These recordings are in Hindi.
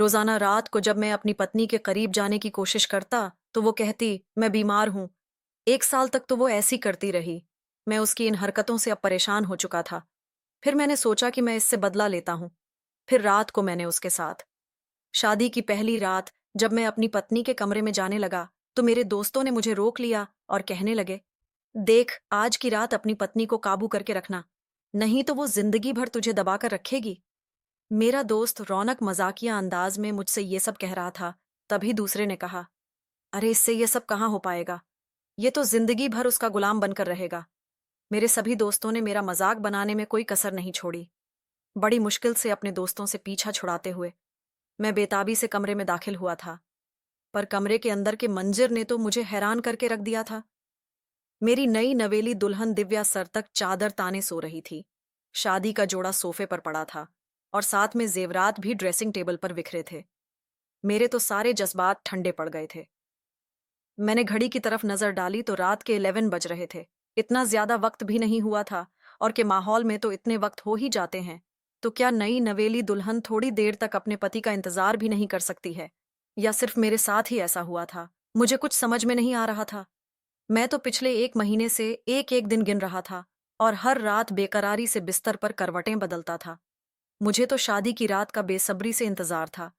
रोजाना रात को जब मैं अपनी पत्नी के करीब जाने की कोशिश करता तो वो कहती, मैं बीमार हूं। 1 साल तक तो वो ऐसी करती रही। मैं उसकी इन हरकतों से अब परेशान हो चुका था। फिर मैंने सोचा कि मैं इससे बदला लेता हूं। फिर रात को मैंने उसके साथ, शादी की पहली रात, जब मैं अपनी पत्नी के कमरे में जाने लगा तो मेरे दोस्तों ने मुझे रोक लिया और कहने लगे, देख, आज की रात अपनी पत्नी को काबू करके रखना, नहीं तो वो जिंदगी भर तुझे दबाकर रखेगी। मेरा दोस्त रौनक मजाकिया अंदाज में मुझसे ये सब कह रहा था। तभी दूसरे ने कहा, अरे इससे ये सब कहाँ हो पाएगा, ये तो जिंदगी भर उसका गुलाम बनकर रहेगा। मेरे सभी दोस्तों ने मेरा मजाक बनाने में कोई कसर नहीं छोड़ी। बड़ी मुश्किल से अपने दोस्तों से पीछा छुड़ाते हुए मैं बेताबी से कमरे में दाखिल हुआ था। पर कमरे के अंदर के मंजर ने तो मुझे हैरान करके रख दिया था। मेरी नई नवेली दुल्हन दिव्या सर तक चादर ताने सो रही थी। शादी का जोड़ा सोफे पर पड़ा था और साथ में जेवरात भी ड्रेसिंग टेबल पर बिखरे थे। मेरे तो सारे जज्बात ठंडे पड़ गए थे। मैंने घड़ी की तरफ नजर डाली तो रात के 11 बज रहे थे। इतना ज्यादा वक्त भी नहीं हुआ था, और के माहौल में तो इतने वक्त हो ही जाते हैं। तो क्या नई नवेली दुल्हन थोड़ी देर तक अपने पति का इंतजार भी नहीं कर सकती है? या सिर्फ मेरे साथ ही ऐसा हुआ था? मुझे कुछ समझ में नहीं आ रहा था। मैं तो पिछले 1 महीने से एक एक दिन गिन रहा था और हर रात बेकरारी से बिस्तर पर करवटें बदलता था। मुझे तो शादी की रात का बेसब्री से इंतजार था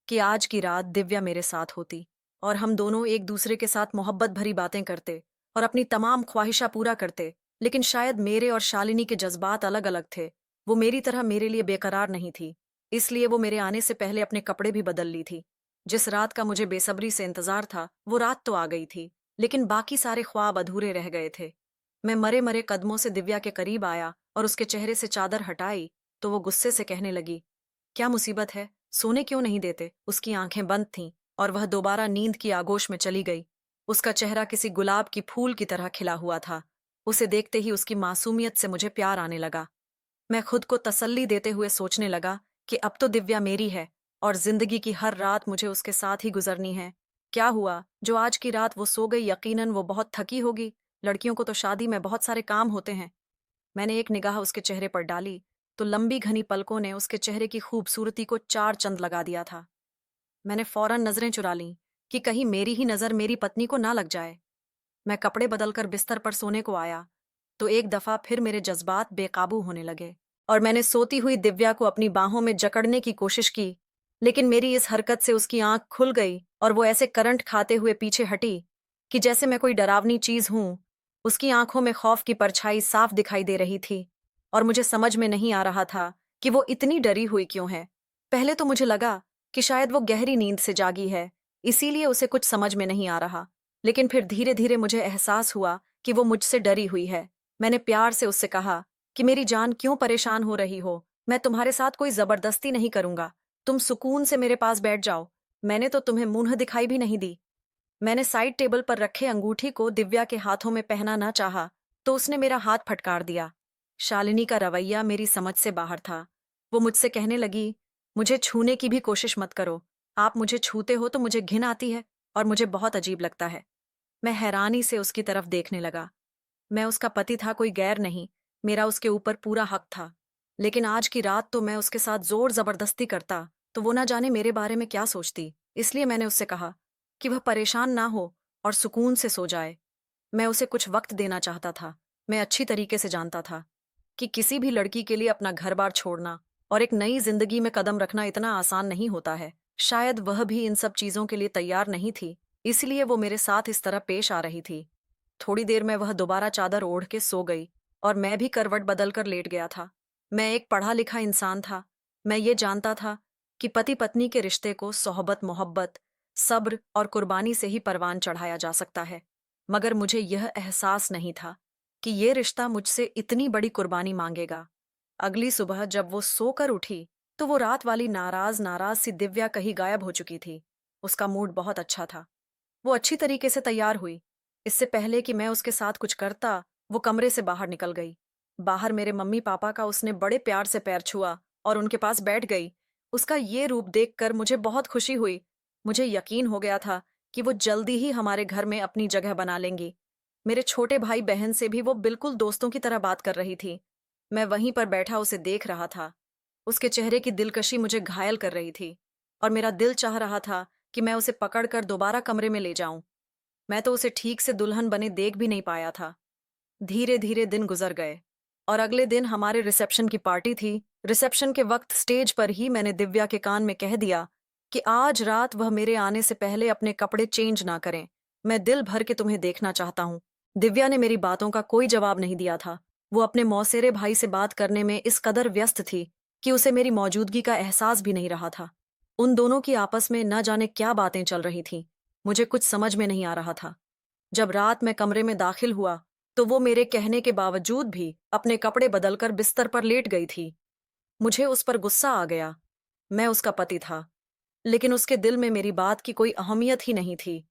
कि आज की रात दिव्या मेरे साथ होती और हम दोनों एक दूसरे के साथ मोहब्बत भरी बातें करते और अपनी तमाम ख्वाहिशा पूरा करते। लेकिन शायद मेरे और शालिनी के जज्बात अलग अलग थे। वो मेरी तरह मेरे लिए बेकरार नहीं थी, इसलिए वो मेरे आने से पहले अपने कपड़े भी बदल ली थी। जिस रात का मुझे बेसब्री से इंतजार था वो रात तो आ गई थी, लेकिन बाकी सारे ख्वाब अधूरे रह गए थे। मैं मरे मरे कदमों से दिव्या के करीब आया और उसके चेहरे से चादर हटाई तो वो गुस्से से कहने लगी, क्या मुसीबत है, सोने क्यों नहीं देते? उसकी आंखें बंद थीं और वह दोबारा नींद की आगोश में चली गई। उसका चेहरा किसी गुलाब की फूल की तरह खिला हुआ था। उसे देखते ही उसकी मासूमियत से मुझे प्यार आने लगा। मैं खुद को तसल्ली देते हुए सोचने लगा कि अब तो दिव्या मेरी है और जिंदगी की हर रात मुझे उसके साथ ही गुजरनी है। क्या हुआ जो आज की रात वो सो गई? यकीनन वो बहुत थकी होगी। लड़कियों को तो शादी में बहुत सारे काम होते हैं। मैंने एक निगाह उसके चेहरे पर डाली तो लंबी घनी पलकों ने उसके चेहरे की खूबसूरती को चार चंद लगा दिया था। मैंने फौरन नजरें चुरा लीं कि कहीं मेरी ही नजर मेरी पत्नी को ना लग जाए। मैं कपड़े बदलकर बिस्तर पर सोने को आया तो एक दफा फिर मेरे जज्बात बेकाबू होने लगे और मैंने सोती हुई दिव्या को अपनी बाहों में जकड़ने की कोशिश की। लेकिन मेरी इस हरकत से उसकी आंख खुल गई और वो ऐसे करंट खाते हुए पीछे हटी कि जैसे मैं कोई डरावनी चीज हूं। उसकी आंखों में खौफ की परछाई साफ दिखाई दे रही थी और मुझे समझ में नहीं आ रहा था कि वो इतनी डरी हुई क्यों है। पहले तो मुझे लगा कि शायद वो गहरी नींद से जागी है, इसीलिए उसे कुछ समझ में नहीं आ रहा। लेकिन फिर धीरे धीरे मुझे एहसास हुआ कि वो मुझसे डरी हुई है। मैंने प्यार से उससे कहा कि मेरी जान, क्यों परेशान हो रही हो? मैं तुम्हारे साथ कोई जबरदस्ती नहीं करूंगा। तुम सुकून से मेरे पास बैठ जाओ। मैंने तो तुम्हें मुंह दिखाई भी नहीं दी। मैंने साइड टेबल पर रखे अंगूठी को दिव्या के हाथों में पहना ना चाहा तो उसने मेरा हाथ फटकार दिया। शालिनी का रवैया मेरी समझ से बाहर था। वो मुझसे कहने लगी, मुझे छूने की भी कोशिश मत करो। आप मुझे छूते हो तो मुझे घिन आती है और मुझे बहुत अजीब लगता है। मैं हैरानी से उसकी तरफ देखने लगा। मैं उसका पति था, कोई गैर नहीं। मेरा उसके ऊपर पूरा हक था। लेकिन आज की रात तो मैं उसके साथ जोर जबरदस्ती करता तो वो ना जाने मेरे बारे में क्या सोचती। इसलिए मैंने उससे कहा कि वह परेशान ना हो और सुकून से सो जाए। मैं उसे कुछ वक्त देना चाहता था। मैं अच्छी तरीके से जानता था कि किसी भी लड़की के लिए अपना घर बार छोड़ना और एक नई जिंदगी में कदम रखना इतना आसान नहीं होता है। शायद वह भी इन सब चीजों के लिए तैयार नहीं थी, इसलिए वो मेरे साथ इस तरह पेश आ रही थी। थोड़ी देर में वह दोबारा चादर ओढ़ के सो गई और मैं भी करवट बदलकर लेट गया था। मैं एक पढ़ा लिखा इंसान था। मैं ये जानता था कि पति पत्नी के रिश्ते को सोहबत, मोहब्बत, सब्र और कुर्बानी से ही परवान चढ़ाया जा सकता है। मगर मुझे यह एहसास नहीं था कि ये रिश्ता मुझसे इतनी बड़ी कुर्बानी मांगेगा। अगली सुबह जब वो सोकर उठी तो वो रात वाली नाराज नाराज सी दिव्या कहीं गायब हो चुकी थी। उसका मूड बहुत अच्छा था। वो अच्छी तरीके से तैयार हुई। इससे पहले कि मैं उसके साथ कुछ करता, वो कमरे से बाहर निकल गई। बाहर मेरे मम्मी पापा का उसने बड़े प्यार से पैर छुआ और उनके पास बैठ गई। उसका ये रूप देखकर मुझे बहुत खुशी हुई। मुझे यकीन हो गया था कि वो जल्दी ही हमारे घर में अपनी जगह बना लेंगी। मेरे छोटे भाई बहन से भी वो बिल्कुल दोस्तों की तरह बात कर रही थी। मैं वहीं पर बैठा उसे देख रहा था। उसके चेहरे की दिलकशी मुझे घायल कर रही थी। और मेरा दिल चाह रहा था कि मैं उसे पकड़कर दोबारा कमरे में ले जाऊं। मैं तो उसे ठीक से दुल्हन बने देख भी नहीं पाया था। धीरे धीरे दिन गुजर गए और अगले दिन हमारे रिसेप्शन की पार्टी थी। रिसेप्शन के वक्त स्टेज पर ही मैंने दिव्या के कान में कह दिया कि आज रात वह मेरे आने से पहले अपने कपड़े चेंज ना करें। मैं दिल भर के तुम्हें देखना चाहता हूं। दिव्या ने मेरी बातों का कोई जवाब नहीं दिया था। वो अपने मौसेरे भाई से बात करने में इस कदर व्यस्त थी कि उसे मेरी मौजूदगी का एहसास भी नहीं रहा था। उन दोनों की आपस में न जाने क्या बातें चल रही थीं। मुझे कुछ समझ में नहीं आ रहा था। जब रात मैं कमरे में दाखिल हुआ तो वो मेरे कहने के बावजूद भी अपने कपड़े बदलकर बिस्तर पर लेट गई थी। मुझे उस पर गुस्सा आ गया। मैं उसका पति था, लेकिन उसके दिल में मेरी बात की कोई अहमियत ही नहीं थी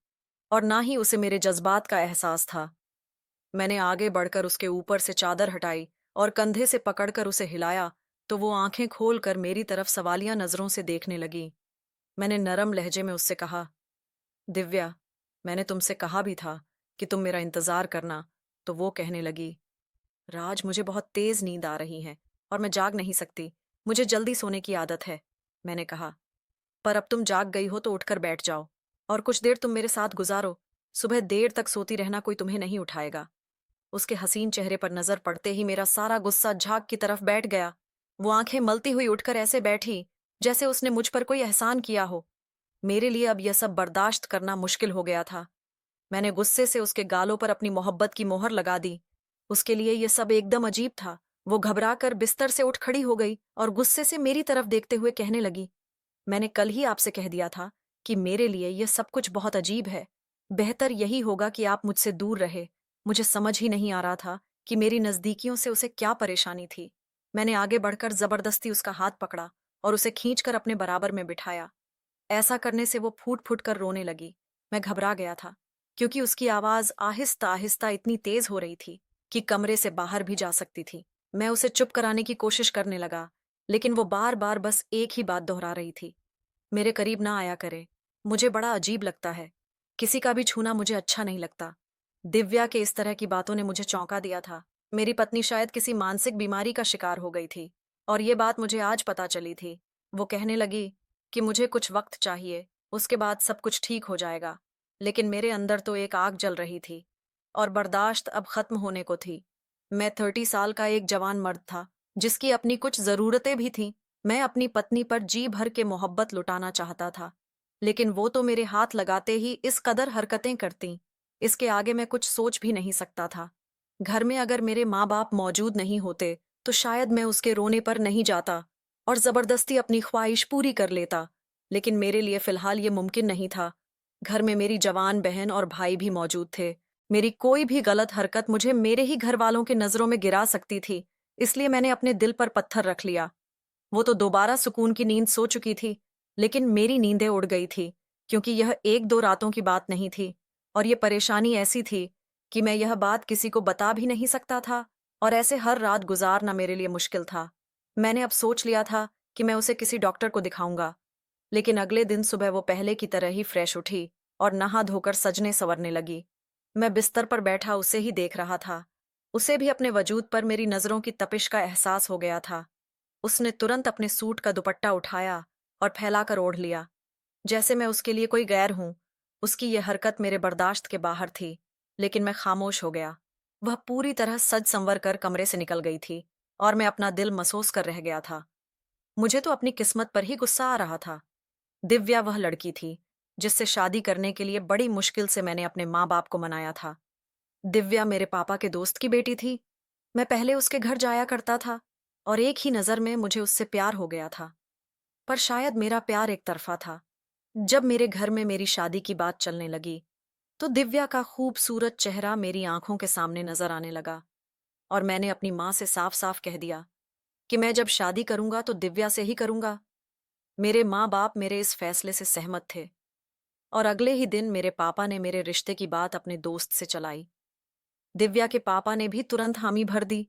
और ना ही उसे मेरे जज्बात का एहसास था। मैंने आगे बढ़कर उसके ऊपर से चादर हटाई और कंधे से पकड़कर उसे हिलाया तो वो आंखें खोलकर मेरी तरफ सवालिया नजरों से देखने लगी। मैंने नरम लहजे में उससे कहा, दिव्या, मैंने तुमसे कहा भी था कि तुम मेरा इंतजार करना। तो वो कहने लगी, राज, मुझे बहुत तेज नींद आ रही है और मैं जाग नहीं सकती। मुझे जल्दी सोने की आदत है। मैंने कहा, पर अब तुम जाग गई हो तो उठकर बैठ जाओ और कुछ देर तुम मेरे साथ गुजारो। सुबह देर तक सोती रहना कोई तुम्हें नहीं उठाएगा। उसके हसीन चेहरे पर नजर पड़ते ही मेरा सारा गुस्सा झाग की तरफ बैठ गया। वो आंखें मलती हुई उठकर ऐसे बैठी जैसे उसने मुझ पर कोई एहसान किया हो। मेरे लिए अब यह सब बर्दाश्त करना मुश्किल हो गया था। मैंने गुस्से से उसके गालों पर अपनी मोहब्बत की मोहर लगा दी। उसके लिए यह सब एकदम अजीब था। वो घबराकर बिस्तर से उठ खड़ी हो गई और गुस्से से मेरी तरफ देखते हुए कहने लगी, मैंने कल ही आपसे कह दिया था कि मेरे लिए यह सब कुछ बहुत अजीब है। बेहतर यही होगा कि आप मुझसे दूर रहे। मुझे समझ ही नहीं आ रहा था कि मेरी नजदीकियों से उसे क्या परेशानी थी। मैंने आगे बढ़कर जबरदस्ती उसका हाथ पकड़ा और उसे खींचकर अपने बराबर में बिठाया। ऐसा करने से वो फूट फूट कर रोने लगी। मैं घबरा गया था, क्योंकि उसकी आवाज आहिस्ता आहिस्ता इतनी तेज हो रही थी कि कमरे से बाहर भी जा सकती थी। मैं उसे चुप कराने की कोशिश करने लगा, लेकिन वो बार बार बस एक ही बात दोहरा रही थी, मेरे करीब ना आया करे। मुझे बड़ा अजीब लगता है। किसी का भी छूना मुझे अच्छा नहीं लगता। दिव्या के इस तरह की बातों ने मुझे चौंका दिया था। मेरी पत्नी शायद किसी मानसिक बीमारी का शिकार हो गई थी और ये बात मुझे आज पता चली थी। वो कहने लगी कि मुझे कुछ वक्त चाहिए, उसके बाद सब कुछ ठीक हो जाएगा। लेकिन मेरे अंदर तो एक आग जल रही थी और बर्दाश्त अब खत्म होने को थी। मैं 30 साल का एक जवान मर्द था जिसकी अपनी कुछ जरूरतें भी थीं। मैं अपनी पत्नी पर जी भर के मोहब्बत लुटाना चाहता था, लेकिन वो तो मेरे हाथ लगाते ही इस कदर हरकतें करती। इसके आगे मैं कुछ सोच भी नहीं सकता था। घर में अगर मेरे माँ बाप मौजूद नहीं होते तो शायद मैं उसके रोने पर नहीं जाता और जबरदस्ती अपनी ख्वाहिश पूरी कर लेता, लेकिन मेरे लिए फिलहाल ये मुमकिन नहीं था। घर में मेरी जवान बहन और भाई भी मौजूद थे। मेरी कोई भी गलत हरकत मुझे मेरे ही घर वालों के नजरों में गिरा सकती थी, इसलिए मैंने अपने दिल पर पत्थर रख लिया। वो तो दोबारा सुकून की नींद सो चुकी थी, लेकिन मेरी नींदें उड़ गई थी, क्योंकि यह एक दो रातों की बात नहीं थी और ये परेशानी ऐसी थी कि मैं यह बात किसी को बता भी नहीं सकता था और ऐसे हर रात गुजारना मेरे लिए मुश्किल था। मैंने अब सोच लिया था कि मैं उसे किसी डॉक्टर को दिखाऊंगा, लेकिन अगले दिन सुबह वो पहले की तरह ही फ्रेश उठी और नहा धोकर सजने संवरने लगी। मैं बिस्तर पर बैठा उसे ही देख रहा था। उसे भी अपने वजूद पर मेरी नजरों की तपिश का एहसास हो गया था। उसने तुरंत अपने सूट का दुपट्टा उठाया और फैलाकर ओढ़ लिया, जैसे मैं उसके लिए कोई गैर हूं। उसकी यह हरकत मेरे बर्दाश्त के बाहर थी, लेकिन मैं खामोश हो गया। वह पूरी तरह सज संवर कर कमरे से निकल गई थी और मैं अपना दिल महसूस कर रह गया था। मुझे तो अपनी किस्मत पर ही गुस्सा आ रहा था। दिव्या वह लड़की थी जिससे शादी करने के लिए बड़ी मुश्किल से मैंने अपने माँ बाप को मनाया था। दिव्या मेरे पापा के दोस्त की बेटी थी। मैं पहले उसके घर जाया करता था और एक ही नजर में मुझे उससे प्यार हो गया था। पर शायद मेरा प्यार एक तरफा था। जब मेरे घर में मेरी शादी की बात चलने लगी तो दिव्या का खूबसूरत चेहरा मेरी आंखों के सामने नजर आने लगा और मैंने अपनी माँ से साफ साफ कह दिया कि मैं जब शादी करूंगा तो दिव्या से ही करूंगा। मेरे माँ बाप मेरे इस फैसले से सहमत थे और अगले ही दिन मेरे पापा ने मेरे रिश्ते की बात अपने दोस्त से चलाई। दिव्या के पापा ने भी तुरंत हामी भर दी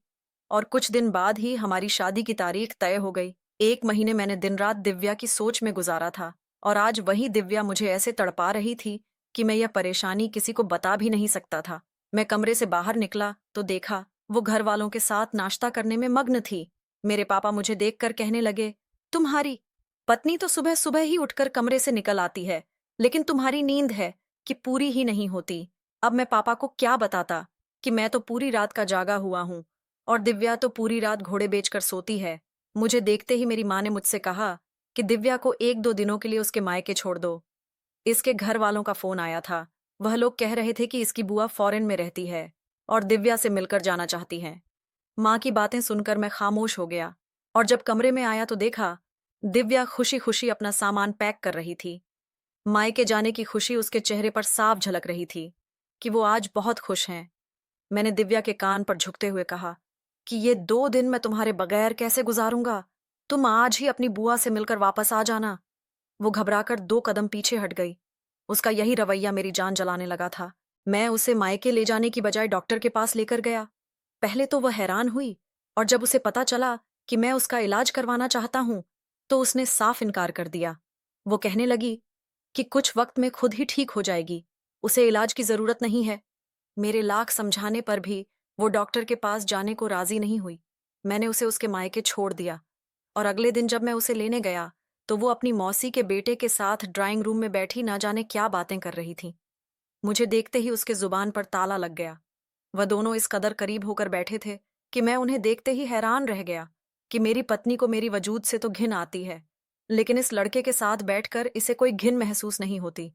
और कुछ दिन बाद ही हमारी शादी की तारीख तय हो गई। 1 महीने मैंने दिन रात दिव्या की सोच में गुजारा था और आज वही दिव्या मुझे ऐसे तड़पा रही थी कि मैं यह परेशानी किसी को बता भी नहीं सकता था। मैं कमरे से बाहर निकला तो देखा वो घर वालों के साथ नाश्ता करने में मग्न थी। मेरे पापा मुझे देखकर कहने लगे, तुम्हारी पत्नी तो सुबह सुबह ही उठकर कमरे से निकल आती है, लेकिन तुम्हारी नींद है कि पूरी ही नहीं होती। अब मैं पापा को क्या बताता कि मैं तो पूरी रात का जागा हुआ हूँ और दिव्या तो पूरी रात घोड़े बेचकर सोती है। मुझे देखते ही मेरी माँ ने मुझसे कहा कि दिव्या को 1-2 दिनों के लिए उसके मायके छोड़ दो। इसके घर वालों का फोन आया था। वह लोग कह रहे थे कि इसकी बुआ फॉरेन में रहती है और दिव्या से मिलकर जाना चाहती हैं। माँ की बातें सुनकर मैं खामोश हो गया और जब कमरे में आया तो देखा दिव्या खुशी खुशी अपना सामान पैक कर रही थी। मायके जाने की खुशी उसके चेहरे पर साफ झलक रही थी कि वो आज बहुत खुश हैं। मैंने दिव्या के कान पर झुकते हुए कहा कि ये 2 दिन मैं तुम्हारे बगैर कैसे गुजारूंगा। तुम आज ही अपनी बुआ से मिलकर वापस आ जाना। वो घबराकर 2 कदम पीछे हट गई। उसका यही रवैया मेरी जान जलाने लगा था। मैं उसे मायके ले जाने की बजाय डॉक्टर के पास लेकर गया। पहले तो वह हैरान हुई और जब उसे पता चला कि मैं उसका इलाज करवाना चाहता हूं, तो उसने साफ इनकार कर दिया। वो कहने लगी कि कुछ वक्त में खुद ही ठीक हो जाएगी, उसे इलाज की जरूरत नहीं है। मेरे लाख समझाने पर भी वो डॉक्टर के पास जाने को राजी नहीं हुई। मैंने उसे उसके मायके छोड़ दिया और अगले दिन जब मैं उसे लेने गया, तो वो अपनी मौसी के बेटे के साथ ड्राइंग रूम में बैठी ना जाने क्या बातें कर रही थी। मुझे देखते ही उसके जुबान पर ताला लग गया। वह दोनों इस कदर करीब होकर बैठे थे कि मैं उन्हें देखते ही हैरान रह गया कि मेरी पत्नी को मेरी वजूद से तो घिन आती है, लेकिन इस लड़के के साथ बैठकर इसे कोई घिन महसूस नहीं होती।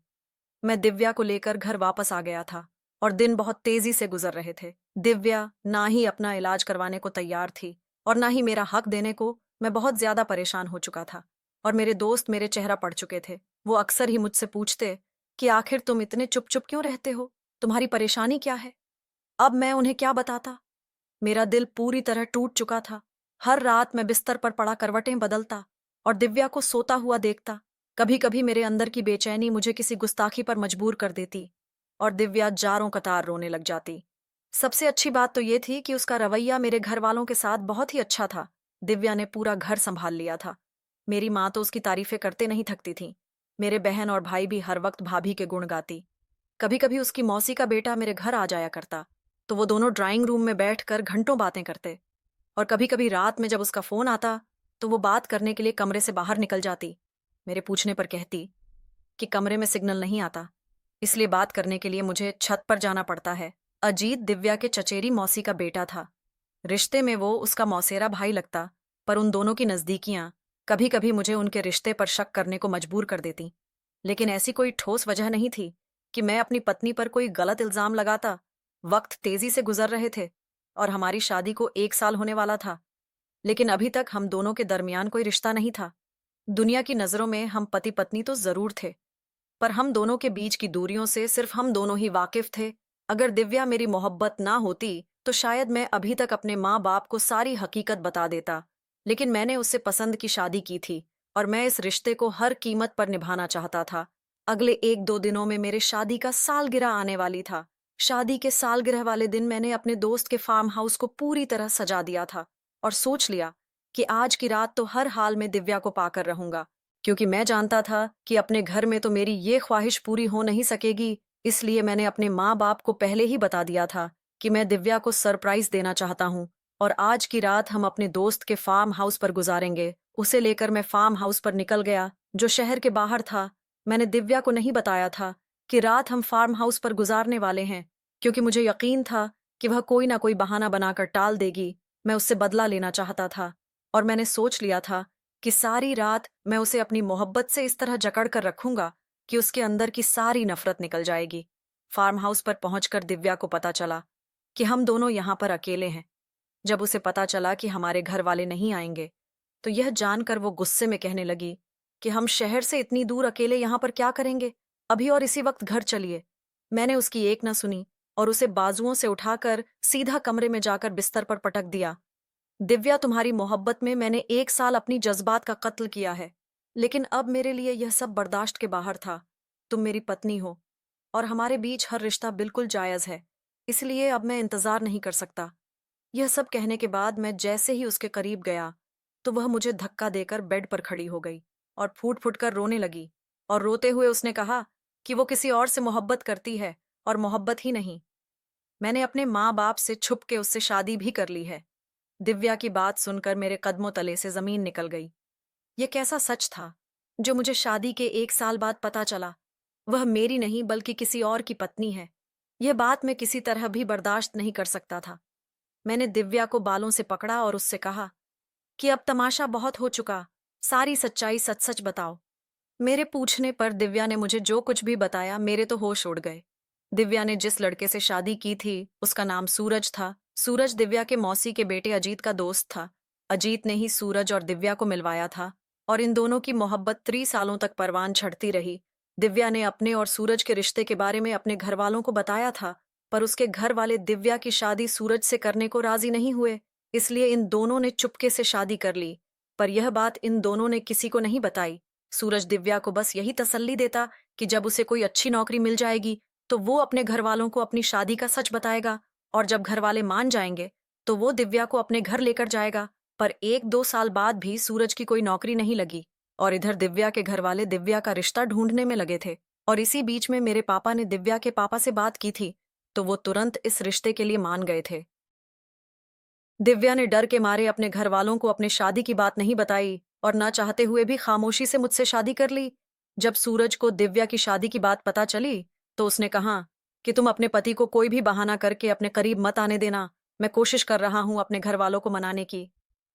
मैं दिव्या को लेकर घर वापस आ गया था और दिन बहुत तेजी से गुजर रहे थे। दिव्या ना ही अपना इलाज करवाने को तैयार थी और ना ही मेरा हक देने को। मैं बहुत ज्यादा परेशान हो चुका था और मेरे दोस्त मेरे चेहरा पड़ चुके थे। वो अक्सर ही मुझसे पूछते कि आखिर तुम इतने चुप चुप क्यों रहते हो, तुम्हारी परेशानी क्या है। अब मैं उन्हें क्या बताता। मेरा दिल पूरी तरह टूट चुका था। हर रात मैं बिस्तर पर पड़ा करवटें बदलता और दिव्या को सोता हुआ देखता। कभी कभी मेरे अंदर की बेचैनी मुझे किसी गुस्ताखी पर मजबूर कर देती और दिव्या जारों कतार रोने लग जाती। सबसे अच्छी बात तो ये थी कि उसका रवैया मेरे घर वालों के साथ बहुत ही अच्छा था। दिव्या ने पूरा घर संभाल लिया था। मेरी माँ तो उसकी तारीफें करते नहीं थकती थी। मेरे बहन और भाई भी हर वक्त भाभी के गुण गाती। कभी कभी उसकी मौसी का बेटा मेरे घर आ जाया करता, तो वो दोनों ड्राइंग रूम में बैठकर घंटों बातें करते। और कभी कभी रात में जब उसका फोन आता, तो वो बात करने के लिए कमरे से बाहर निकल जाती। मेरे पूछने पर कहती कि कमरे में सिग्नल नहीं आता, इसलिए बात करने के लिए मुझे छत पर जाना पड़ता है। अजीत दिव्या के चचेरी मौसी का बेटा था। रिश्ते में वो उसका मौसेरा भाई लगता, पर उन दोनों की नजदीकियां कभी कभी मुझे उनके रिश्ते पर शक करने को मजबूर कर देती। लेकिन ऐसी कोई ठोस वजह नहीं थी कि मैं अपनी पत्नी पर कोई गलत इल्जाम लगाता। वक्त तेजी से गुजर रहे थे और हमारी शादी को 1 साल होने वाला था, लेकिन अभी तक हम दोनों के दरमियान कोई रिश्ता नहीं था। दुनिया की नजरों में हम पति पत्नी तो जरूर थे, पर हम दोनों के बीच की दूरियों से सिर्फ हम दोनों ही वाकिफ थे। अगर दिव्या मेरी मोहब्बत ना होती, तो शायद मैं अभी तक अपने माँ बाप को सारी हकीकत बता देता। लेकिन मैंने उससे पसंद की शादी की थी और मैं इस रिश्ते को हर कीमत पर निभाना चाहता था। अगले 1-2 दिनों में मेरे शादी का सालगिरह आने वाली था। शादी के सालगिरह वाले दिन मैंने अपने दोस्त के फार्म हाउस को पूरी तरह सजा दिया था और सोच लिया कि आज की रात तो हर हाल में दिव्या को पाकर रहूंगा, क्योंकि मैं जानता था कि अपने घर में तो मेरी ये ख्वाहिश पूरी हो नहीं सकेगी। इसलिए मैंने अपने माँ बाप को पहले ही बता दिया था कि मैं दिव्या को सरप्राइज देना चाहता हूँ और आज की रात हम अपने दोस्त के फार्म हाउस पर गुजारेंगे। उसे लेकर मैं फार्म हाउस पर निकल गया, जो शहर के बाहर था। मैंने दिव्या को नहीं बताया था कि रात हम फार्म हाउस पर गुजारने वाले हैं, क्योंकि मुझे यकीन था कि वह कोई ना कोई बहाना बनाकर टाल देगी। मैं उससे बदला लेना चाहता था और मैंने सोच लिया था कि सारी रात मैं उसे अपनी मोहब्बत से इस तरह जकड़ कर रखूंगा कि उसके अंदर की सारी नफरत निकल जाएगी। फार्म हाउस पर पहुंचकर दिव्या को पता चला कि हम दोनों यहाँ पर अकेले हैं। जब उसे पता चला कि हमारे घर वाले नहीं आएंगे, तो यह जानकर वो गुस्से में कहने लगी कि हम शहर से इतनी दूर अकेले यहाँ पर क्या करेंगे, अभी और इसी वक्त घर चलिए। मैंने उसकी एक न सुनी और उसे बाजुओं से उठाकर सीधा कमरे में जाकर बिस्तर पर पटक दिया। दिव्या, तुम्हारी मोहब्बत में मैंने 1 साल अपनी जज्बात का कत्ल किया है, लेकिन अब मेरे लिए यह सब बर्दाश्त के बाहर था। तुम मेरी पत्नी हो और हमारे बीच हर रिश्ता बिल्कुल जायज है, इसलिए अब मैं इंतजार नहीं कर सकता। यह सब कहने के बाद मैं जैसे ही उसके करीब गया, तो वह मुझे धक्का देकर बेड पर खड़ी हो गई और फूट फूट कर रोने लगी। और रोते हुए उसने कहा कि वो किसी और से मोहब्बत करती है और मोहब्बत ही नहीं, मैंने अपने माँ बाप से छुप के उससे शादी भी कर ली है। दिव्या की बात सुनकर मेरे कदमों तले से जमीन निकल गई। ये कैसा सच था जो मुझे शादी के 1 साल बाद पता चला, वह मेरी नहीं बल्कि किसी और की पत्नी है। यह बात मैं किसी तरह भी बर्दाश्त नहीं कर सकता था। मैंने दिव्या को बालों से पकड़ा और उससे कहा कि अब तमाशा बहुत हो चुका, सारी सच्चाई सच सच बताओ। मेरे पूछने पर दिव्या ने मुझे जो कुछ भी बताया, मेरे तो होश उड़ गए। दिव्या ने जिस लड़के से शादी की थी उसका नाम सूरज था। सूरज दिव्या के मौसी के बेटे अजीत का दोस्त था। अजीत ने ही सूरज और दिव्या को मिलवाया था और इन दोनों की मोहब्बत 3 सालों तक परवान चढ़ती रही। दिव्या ने अपने और सूरज के रिश्ते के बारे में अपने घर वालों को बताया था, पर उसके घर वाले दिव्या की शादी सूरज से करने को राजी नहीं हुए। इसलिए इन दोनों ने चुपके से शादी कर ली, पर यह बात इन दोनों ने किसी को नहीं बताई। सूरज दिव्या को बस यही तसल्ली देता कि जब उसे कोई अच्छी नौकरी मिल जाएगी तो वो अपने घर वालों को अपनी शादी का सच बताएगा, और जब घर वाले मान जाएंगे तो वो दिव्या को अपने घर लेकर जाएगा। पर 1-2 साल बाद भी सूरज की कोई नौकरी नहीं लगी और इधर दिव्या के घर वाले दिव्या का रिश्ता ढूंढने में लगे थे। और इसी बीच में मेरे पापा ने दिव्या के पापा से बात की थी, तो वो तुरंत इस रिश्ते के लिए मान गए थे। दिव्या ने डर के मारे अपने घर वालों को अपने शादी की बात नहीं बताई और ना चाहते हुए भी खामोशी से मुझसे शादी कर ली। जब सूरज को दिव्या की शादी की बात पता चली तो उसने कहा कि तुम अपने पति को कोई भी बहाना करके अपने करीब मत आने देना। मैं कोशिश कर रहा हूं अपने घर वालों को मनाने की।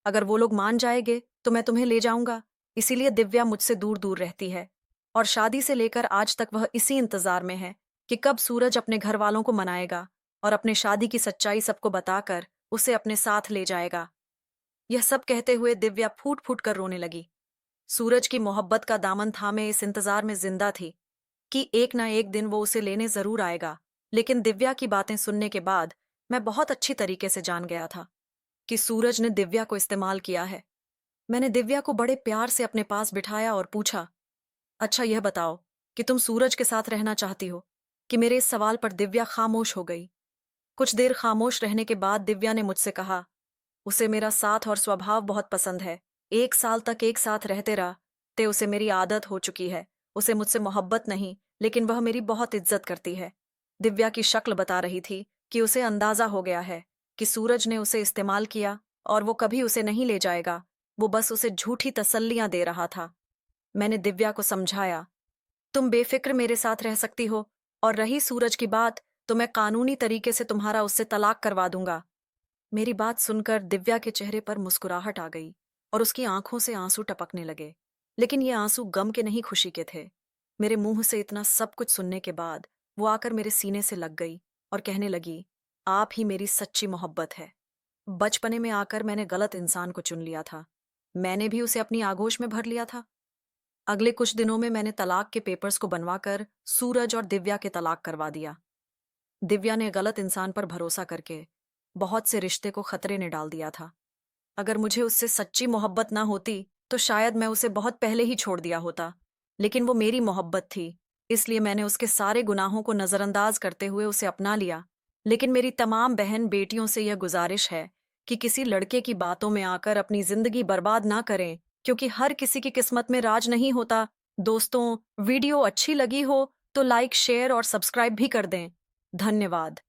अगर वो लोग मान जाएंगे तो मैं तुम्हें ले जाऊंगा। इसीलिए दिव्या मुझसे दूर दूर रहती है और शादी से लेकर आज तक वह इसी इंतजार में है कि कब सूरज अपने घर वालों को मनाएगा और अपने शादी की सच्चाई सबको बताकर उसे अपने साथ ले जाएगा। यह सब कहते हुए दिव्या फूट फूट कर रोने लगी। सूरज की मोहब्बत का दामन थामे इस इंतजार में जिंदा थी कि एक ना एक दिन वो उसे लेने जरूर आएगा। लेकिन दिव्या की बातें सुनने के बाद मैं बहुत अच्छी तरीके से जान गया था कि सूरज ने दिव्या को इस्तेमाल किया है। मैंने दिव्या को बड़े प्यार से अपने पास बिठाया और पूछा, अच्छा यह बताओ कि तुम सूरज के साथ रहना चाहती हो? कि मेरे इस सवाल पर दिव्या खामोश हो गई। कुछ देर खामोश रहने के बाद दिव्या ने मुझसे कहा, उसे मेरा साथ और स्वभाव बहुत पसंद है। 1 साल तक एक साथ रहते रहे, उसे मेरी आदत हो चुकी है। उसे मुझसे मोहब्बत नहीं, लेकिन वह मेरी बहुत इज्जत करती है। दिव्या की शक्ल बता रही थी कि उसे अंदाजा हो गया है कि सूरज ने उसे इस्तेमाल किया और वो कभी उसे नहीं ले जाएगा। वो बस उसे झूठी तसल्लियां दे रहा था। मैंने दिव्या को समझाया, तुम बेफिक्र मेरे साथ रह सकती हो, और रही सूरज की बात तो मैं कानूनी तरीके से तुम्हारा उससे तलाक करवा दूंगा। मेरी बात सुनकर दिव्या के चेहरे पर मुस्कुराहट आ गई और उसकी आंखों से आंसू टपकने लगे। लेकिन ये आंसू गम के नहीं, खुशी के थे। मेरे मुंह से इतना सब कुछ सुनने के बाद वो आकर मेरे सीने से लग गई और कहने लगी, आप ही मेरी सच्ची मोहब्बत है। बचपने में आकर मैंने गलत इंसान को चुन लिया था। मैंने भी उसे अपनी आगोश में भर लिया था। अगले कुछ दिनों में मैंने तलाक के पेपर्स को बनवाकर सूरज और दिव्या के तलाक करवा दिया। दिव्या ने गलत इंसान पर भरोसा करके बहुत से रिश्ते को खतरे में डाल दिया था। अगर मुझे उससे सच्ची मोहब्बत ना होती तो शायद मैं उसे बहुत पहले ही छोड़ दिया होता। लेकिन वो मेरी मोहब्बत थी, इसलिए मैंने उसके सारे गुनाहों को नजरअंदाज करते हुए उसे अपना लिया। लेकिन मेरी तमाम बहन बेटियों से यह गुजारिश है कि किसी लड़के की बातों में आकर अपनी जिंदगी बर्बाद ना करें, क्योंकि हर किसी की किस्मत में राज नहीं होता। दोस्तों, वीडियो अच्छी लगी हो तो लाइक, शेयर और सब्सक्राइब भी कर दें। धन्यवाद।